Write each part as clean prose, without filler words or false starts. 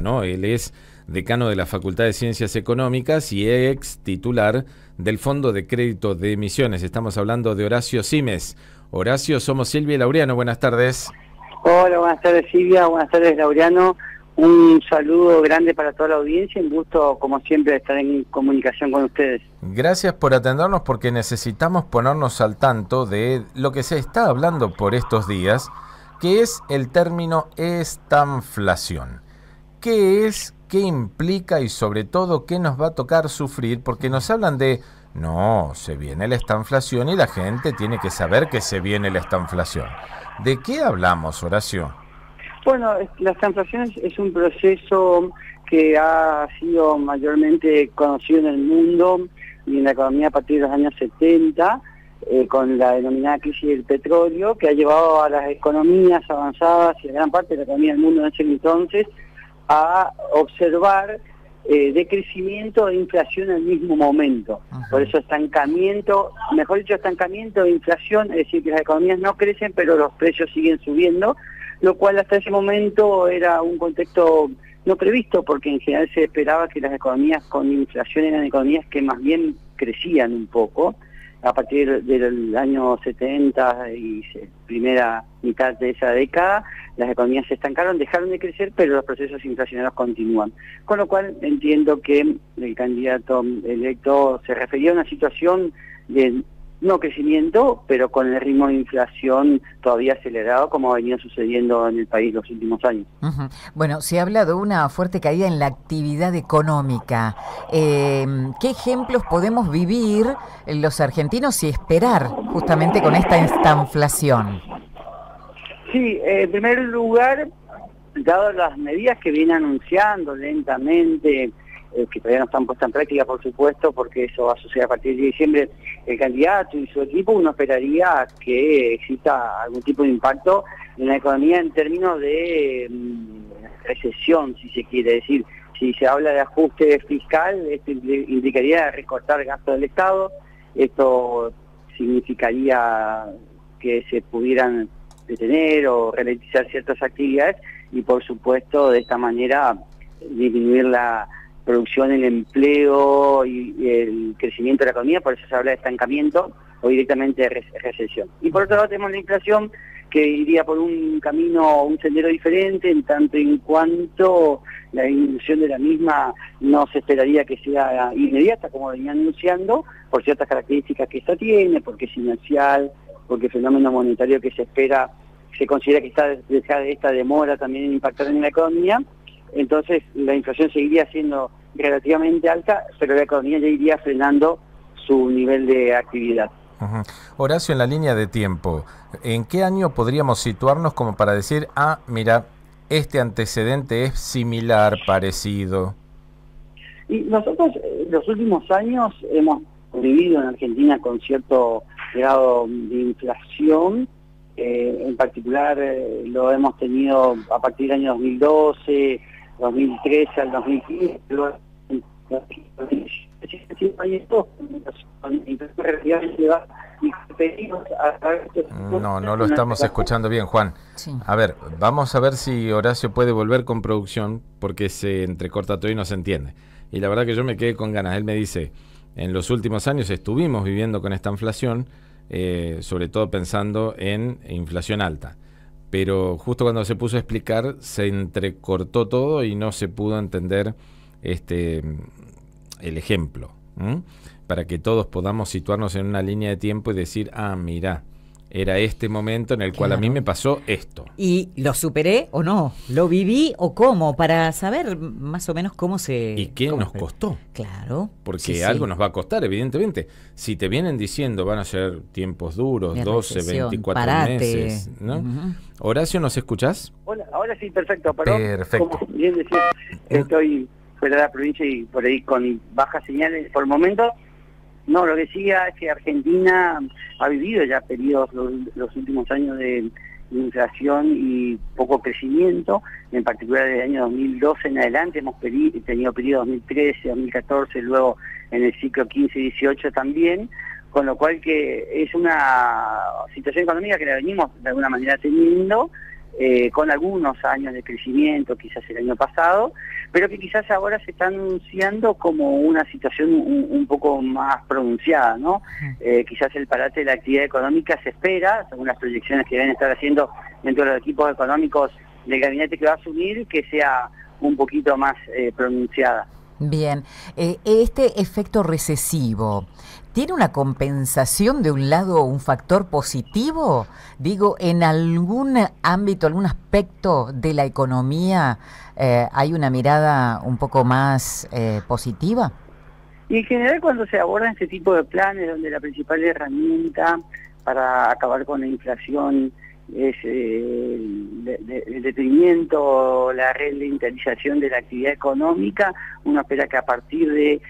¿no? Él es decano de la Facultad de Ciencias Económicas y ex titular del Fondo de Crédito de Emisiones. Estamos hablando de Horacio Simes. Horacio, somos Silvia y Laureano. Buenas tardes. Hola, buenas tardes Silvia, buenas tardes Laureano. Un saludo grande para toda la audiencia. Un gusto, como siempre, estar en comunicación con ustedes. Gracias por atendernos porque necesitamos ponernos al tanto de lo que se está hablando por estos días, que es el término estanflación. ¿Qué es? ¿Qué implica? Y sobre todo, ¿qué nos va a tocar sufrir? Porque nos hablan de, no, se viene la estanflación y la gente tiene que saber que se viene la estanflación. ¿De qué hablamos, Horacio? Bueno, la estanflación es un proceso que ha sido mayormente conocido en el mundo y en la economía a partir de los años 70, con la denominada crisis del petróleo, que ha llevado a las economías avanzadas y a gran parte de la economía del mundo en ese entonces a observar decrecimiento e inflación al mismo momento. Por eso estancamiento, mejor dicho, estancamiento e inflación, es decir, que las economías no crecen, pero los precios siguen subiendo, lo cual hasta ese momento era un contexto no previsto, porque en general se esperaba que las economías con inflación eran economías que más bien crecían un poco. A partir del año 70 y primera mitad de esa década, las economías se estancaron, dejaron de crecer, pero los procesos inflacionarios continúan. Con lo cual entiendo que el candidato electo se refería a una situación de no crecimiento, pero con el ritmo de inflación todavía acelerado, como ha venido sucediendo en el país los últimos años. Bueno, se habla de una fuerte caída en la actividad económica. ¿Qué ejemplos podemos vivir los argentinos y esperar justamente con esta estanflación? Sí, en primer lugar, dadas las medidas que viene anunciando lentamente, que todavía no están puestas en práctica, por supuesto, porque eso va a suceder a partir de diciembre, el candidato y su equipo, uno esperaría que exista algún tipo de impacto en la economía en términos de recesión, si se quiere decir. Si se habla de ajuste fiscal, esto implicaría recortar gasto del Estado, esto significaría que se pudieran detener o ralentizar ciertas actividades y, por supuesto, de esta manera disminuir la producción, el empleo y el crecimiento de la economía. Por eso se habla de estancamiento o directamente de recesión. Y por otro lado tenemos la inflación, que iría por un camino, un sendero diferente, en tanto en cuanto la disminución de la misma no se esperaría que sea inmediata, como venía anunciando, por ciertas características que esta tiene, porque es inercial, porque el fenómeno monetario que se espera, se considera que está detrás de esta demora también en impactar en la economía. Entonces la inflación seguiría siendo relativamente alta, pero la economía ya iría frenando su nivel de actividad. Horacio, en la línea de tiempo, ¿en qué año podríamos situarnos como para decir, mira, este antecedente es similar, parecido? Y nosotros los últimos años hemos vivido en Argentina con cierto grado de inflación, en particular lo hemos tenido a partir del año 2012, 2013 al 2015, No lo estamos escuchando bien, Juan. Sí. A ver, vamos a ver si Horacio puede volver con producción, porque se entrecorta todo y no se entiende. Y la verdad que yo me quedé con ganas. Él me dice, en los últimos años estuvimos viviendo con esta inflación, sobre todo pensando en inflación alta. Pero justo cuando se puso a explicar, se entrecortó todo y no se pudo entender el ejemplo, para que todos podamos situarnos en una línea de tiempo y decir, mira, era este momento en el cual a mí me pasó esto. ¿Y lo superé o no? ¿Lo viví o cómo? Para saber más o menos cómo se... ¿Y qué nos costó? Claro. Porque algo nos va a costar, evidentemente. Si te vienen diciendo van a ser tiempos duros, de 12, recesión, 24 meses, ¿no? Horacio, ¿nos escuchás? Hola, ahora sí, perfecto. Perdón. Perfecto. Como bien decía, estoy fuera de la provincia y por ahí con bajas señales por el momento. No, lo que decía es que Argentina ha vivido ya periodos los últimos años de inflación y poco crecimiento, en particular desde el año 2012 en adelante hemos tenido periodos 2013, 2014, luego en el ciclo 15 y 18 también, con lo cual que es una situación económica que la venimos de alguna manera teniendo, con algunos años de crecimiento, quizás el año pasado, pero que quizás ahora se está anunciando como una situación un poco más pronunciada, ¿no? Quizás el parate de la actividad económica se espera, según las proyecciones que deben estar haciendo dentro de los equipos económicos del gabinete que va a asumir, que sea un poquito más pronunciada. Bien, este efecto recesivo, ¿tiene una compensación de un lado, un factor positivo? Digo, ¿en algún ámbito, algún aspecto de la economía hay una mirada un poco más positiva? Y en general cuando se abordan este tipo de planes, donde la principal herramienta para acabar con la inflación es el detenimiento, la ralentización de la actividad económica, uno espera que a partir de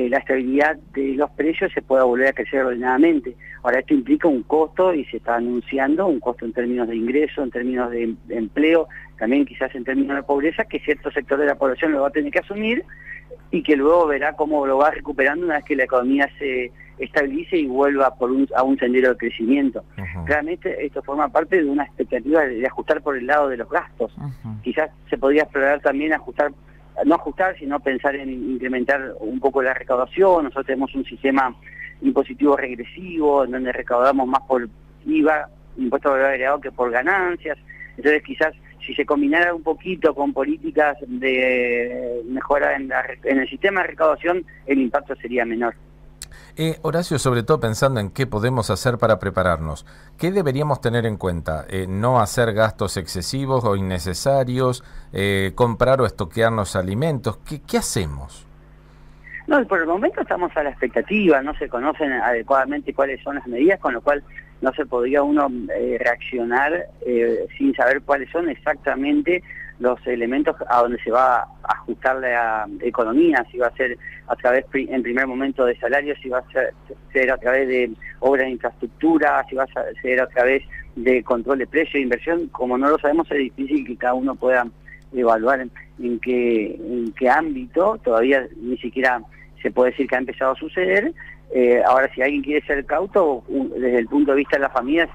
la estabilidad de los precios se pueda volver a crecer ordenadamente. Ahora, esto implica un costo y se está anunciando un costo en términos de ingreso, en términos de empleo, también quizás en términos de pobreza, que cierto sector de la población lo va a tener que asumir y que luego verá cómo lo va recuperando una vez que la economía se estabilice y vuelva a un sendero de crecimiento. Claramente esto forma parte de una expectativa de ajustar por el lado de los gastos. Quizás se podría explorar también no ajustar, sino pensar en incrementar un poco la recaudación. Nosotros tenemos un sistema impositivo regresivo, en donde recaudamos más por IVA, impuesto al valor agregado, que por ganancias. Entonces quizás si se combinara un poquito con políticas de mejora en el sistema de recaudación, el impacto sería menor. Horacio, sobre todo pensando en qué podemos hacer para prepararnos, ¿qué deberíamos tener en cuenta? No hacer gastos excesivos o innecesarios, comprar o estoquearnos alimentos, ¿qué hacemos? No, por el momento estamos a la expectativa, no se conocen adecuadamente cuáles son las medidas, con lo cual no se podría uno reaccionar sin saber cuáles son exactamente los elementos a donde se va a ajustar la economía, si va a ser a través, en primer momento, de salarios, si va a ser a través de obras de infraestructura, si va a ser a través de control de precio e inversión. Como no lo sabemos, es difícil que cada uno pueda evaluar en qué ámbito. Todavía ni siquiera se puede decir que ha empezado a suceder. Ahora, si alguien quiere ser cauto, desde el punto de vista de las familias,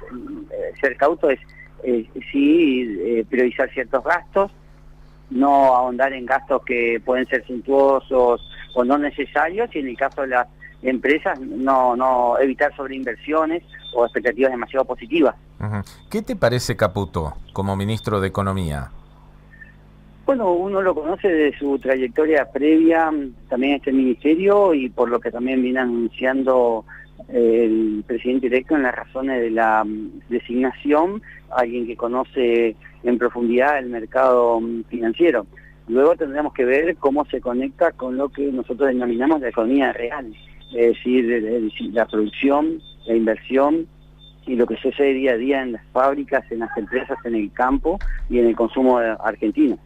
ser cauto es priorizar ciertos gastos, no ahondar en gastos que pueden ser suntuosos o no necesarios, y en el caso de las empresas no evitar sobreinversiones o expectativas demasiado positivas. ¿Qué te parece Caputo como ministro de Economía? Bueno, uno lo conoce de su trayectoria previa también a este ministerio, y por lo que también viene anunciando el presidente electo en las razones de la designación, alguien que conoce en profundidad el mercado financiero. Luego tendremos que ver cómo se conecta con lo que nosotros denominamos la economía real, es decir, la producción, la inversión y lo que sucede día a día en las fábricas, en las empresas, en el campo y en el consumo argentino.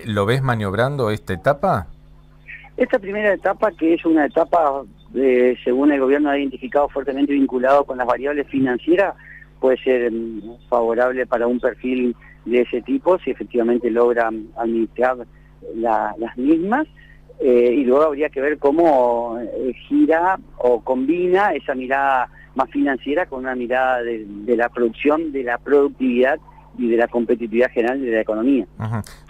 ¿Lo ves maniobrando esta etapa? Esta primera etapa, que es una etapa, según el gobierno ha identificado, fuertemente vinculado con las variables financieras, puede ser favorable para un perfil de ese tipo, si efectivamente logra administrar las mismas, y luego habría que ver cómo gira o combina esa mirada más financiera con una mirada de la producción, de la productividad y de la competitividad general de la economía.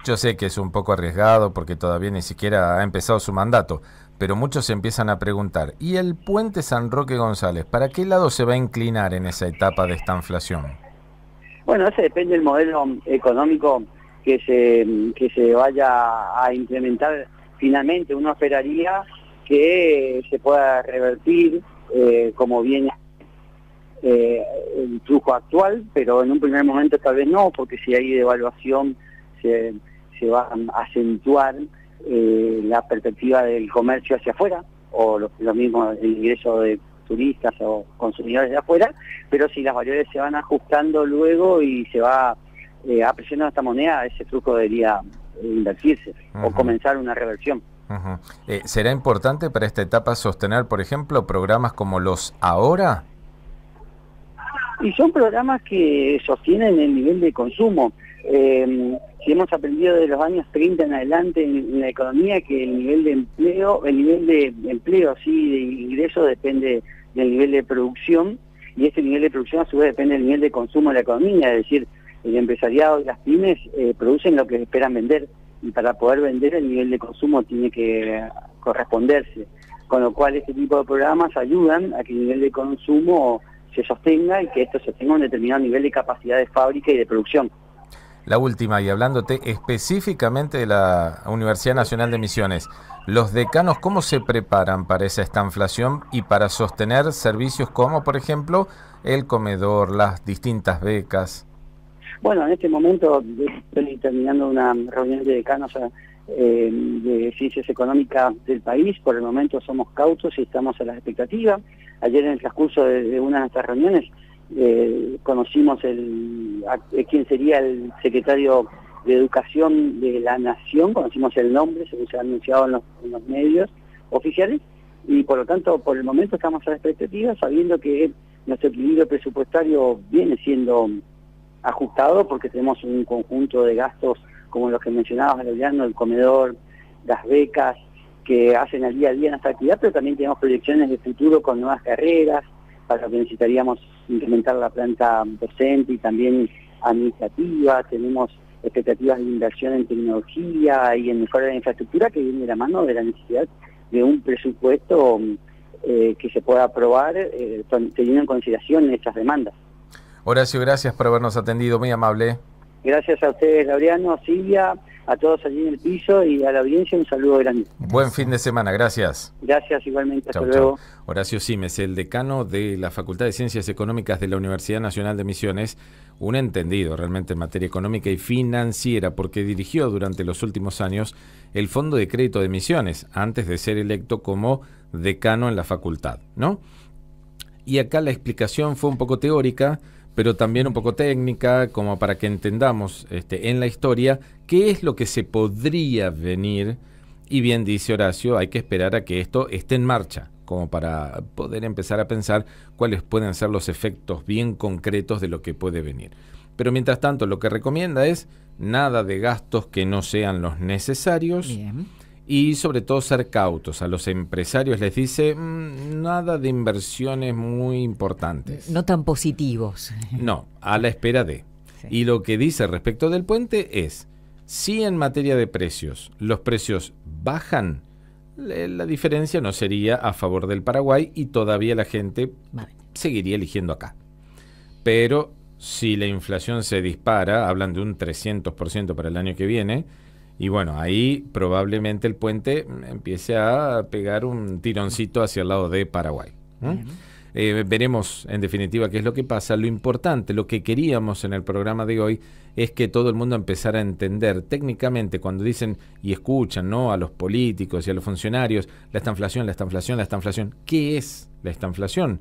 Yo sé que es un poco arriesgado porque todavía ni siquiera ha empezado su mandato, pero muchos se empiezan a preguntar, ¿y el puente San Roque González, para qué lado se va a inclinar en esa etapa de esta inflación? Bueno, ese depende del modelo económico que se vaya a implementar finalmente. Uno esperaría que se pueda revertir como viene el flujo actual, pero en un primer momento tal vez no, porque si hay devaluación se va a acentuar la perspectiva del comercio hacia afuera, o lo mismo el ingreso de turistas o consumidores de afuera, pero si las variables se van ajustando luego y se va apreciando esta moneda, ese flujo debería invertirse o comenzar una reversión. ¿Será importante para esta etapa sostener, por ejemplo, programas como los Ahora? Y son programas que sostienen el nivel de consumo. Si hemos aprendido de los años 30 en adelante en la economía, que el nivel de empleo, sí, de ingreso depende del nivel de producción, y este nivel de producción a su vez depende del nivel de consumo de la economía, es decir, el empresariado y las pymes producen lo que esperan vender, y para poder vender el nivel de consumo tiene que corresponderse, con lo cual este tipo de programas ayudan a que el nivel de consumo se sostenga y que esto sostenga un determinado nivel de capacidad de fábrica y de producción. La última, y hablándote específicamente de la Universidad Nacional de Misiones, los decanos, ¿cómo se preparan para esa estanflación y para sostener servicios como, por ejemplo, el comedor, las distintas becas? Bueno, en este momento estoy terminando una reunión de decanos de ciencias económicas del país. Por el momento somos cautos y estamos a la expectativa. Ayer en el transcurso de una de nuestras reuniones conocimos quién sería el secretario de Educación de la Nación, conocimos el nombre, según se ha anunciado en los medios oficiales, y por lo tanto, por el momento estamos a la expectativa, sabiendo que nuestro equilibrio presupuestario viene siendo ajustado, porque tenemos un conjunto de gastos, como los que mencionabas, Laureano, el comedor, las becas, que hacen al día a día nuestra actividad, pero también tenemos proyecciones de futuro con nuevas carreras, para lo que necesitaríamos incrementar la planta docente y también administrativa. Tenemos expectativas de inversión en tecnología y en mejora de la infraestructura, que viene de la mano de la necesidad de un presupuesto que se pueda aprobar teniendo en consideración estas demandas. Horacio, gracias por habernos atendido, muy amable. Gracias a ustedes, Laureano, Silvia, a todos allí en el piso y a la audiencia un saludo grande. Buen fin de semana, gracias. Gracias igualmente, hasta Chau, luego. chau. Horacio Simes, el decano de la Facultad de Ciencias Económicas de la Universidad Nacional de Misiones, un entendido realmente en materia económica y financiera, porque dirigió durante los últimos años el Fondo de Crédito de Misiones, antes de ser electo como decano en la facultad, ¿no? Y acá la explicación fue un poco teórica, pero también un poco técnica, como para que entendamos en la historia qué es lo que se podría venir. Y bien dice Horacio, hay que esperar a que esto esté en marcha, como para poder empezar a pensar cuáles pueden ser los efectos bien concretos de lo que puede venir. Pero mientras tanto, lo que recomienda es nada de gastos que no sean los necesarios. Bien. Y sobre todo ser cautos. A los empresarios les dice nada de inversiones muy importantes. No tan positivos. No, a la espera de. Sí. Y lo que dice respecto del puente es, si en materia de precios los precios bajan, la diferencia no sería a favor del Paraguay y todavía la gente seguiría eligiendo acá. Pero si la inflación se dispara, hablan de un 300% para el año que viene, y bueno, ahí probablemente el puente empiece a pegar un tironcito hacia el lado de Paraguay. Veremos en definitiva qué es lo que pasa. Lo importante, lo que queríamos en el programa de hoy es que todo el mundo empezara a entender técnicamente cuando dicen y escuchan, ¿no?, a los políticos y a los funcionarios, la estanflación, ¿qué es la estanflación?